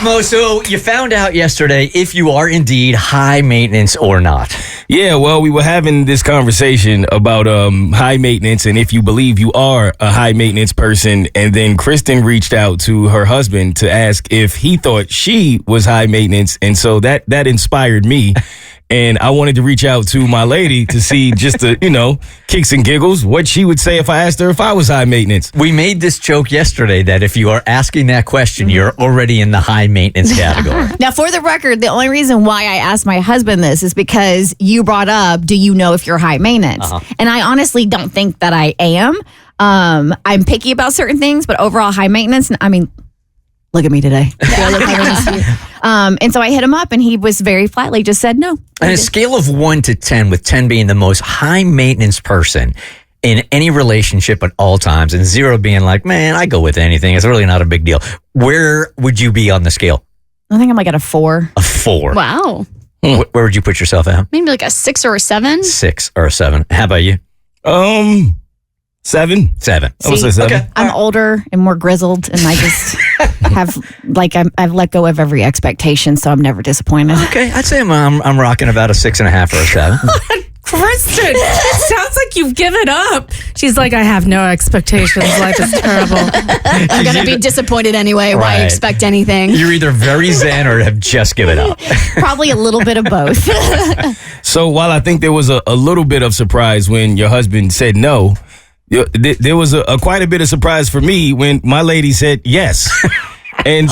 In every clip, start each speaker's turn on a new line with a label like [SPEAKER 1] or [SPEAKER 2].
[SPEAKER 1] right, Mo, so you found out yesterday if you are indeed high maintenance or not.
[SPEAKER 2] Yeah, well, we were having this conversation about high maintenance and if you believe you are a high maintenance person. And then Kristen reached out to her husband to ask if he thought she was high maintenance. And so that inspired me. And I wanted to reach out to my lady to see just the, kicks and giggles, what she would say if I asked her if I was high maintenance.
[SPEAKER 1] We made this joke yesterday that if you are asking that question, you're already in the high maintenance category.
[SPEAKER 3] Now, for the record, the only reason why I asked my husband this is because you brought up, do you know if you're high maintenance? And I honestly don't think that I am. I'm picky about certain things, but overall high maintenance, I mean, look at me today. And so I hit him up and he was very flatly just said no.
[SPEAKER 1] On a scale of 1 to 10, with 10 being the most high maintenance person in any relationship at all times and 0 being like, man, I go with anything. It's really not a big deal. Where would you be on the scale?
[SPEAKER 3] I think I'm like at a 4.
[SPEAKER 1] A 4.
[SPEAKER 4] Wow.
[SPEAKER 1] Where would you put yourself at?
[SPEAKER 4] Maybe like a 6 or a 7.
[SPEAKER 1] 6 or a 7. How about you?
[SPEAKER 2] 7.
[SPEAKER 1] 7.
[SPEAKER 2] I would say 7.
[SPEAKER 1] Okay.
[SPEAKER 3] I'm older and more grizzled, and I just I've let go of every expectation, so I'm never disappointed.
[SPEAKER 1] Okay, I'd say I'm rocking about a 6.5 or a 7.
[SPEAKER 5] Kristen, it sounds like you've given up. She's like, I have no expectations. Life is terrible.
[SPEAKER 4] I'm going to be disappointed anyway. Why
[SPEAKER 1] Right.
[SPEAKER 4] expect anything?
[SPEAKER 1] You're either very zen or have just given up.
[SPEAKER 3] Probably a little bit of both.
[SPEAKER 2] So while I think there was a little bit of surprise when your husband said no, there was quite a bit of surprise for me when my lady said yes. And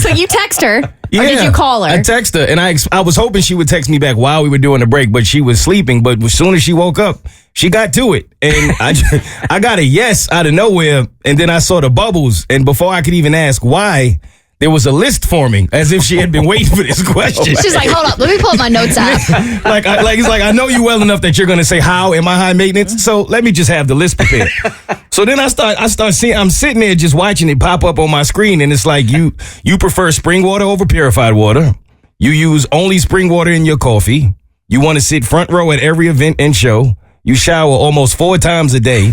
[SPEAKER 4] So you text her, or did you call her?
[SPEAKER 2] I text her, and I was hoping she would text me back while we were doing the break, but she was sleeping. But as soon as she woke up, she got to it, and I got a yes out of nowhere, and then I saw the bubbles, and before I could even ask why, there was a list forming, as if she had been waiting for this question.
[SPEAKER 4] She's like, hold up, let me pull up my notes app.
[SPEAKER 2] It's like I know you well enough that you're gonna say how am I high maintenance, so let me just have the list prepared. So then I start seeing, I'm sitting there just watching it pop up on my screen, and it's like you prefer spring water over purified water. You use only spring water in your coffee. You want to sit front row at every event and show. You shower almost 4 times a day.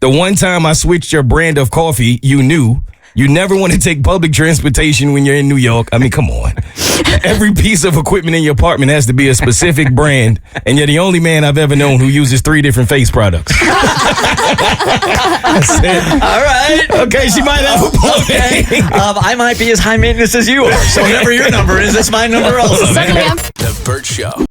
[SPEAKER 2] The one time I switched your brand of coffee, you knew. You never want to take public transportation when you're in New York. I mean, come on. Every piece of equipment in your apartment has to be a specific brand, and you're the only man I've ever known who uses 3 different face products. I said,
[SPEAKER 1] All right.
[SPEAKER 2] okay, she might have a point.
[SPEAKER 1] Okay. I might be as high maintenance as you are. So whatever your number is, that's my number also.
[SPEAKER 4] Second, ma'am.
[SPEAKER 6] The Bert Show.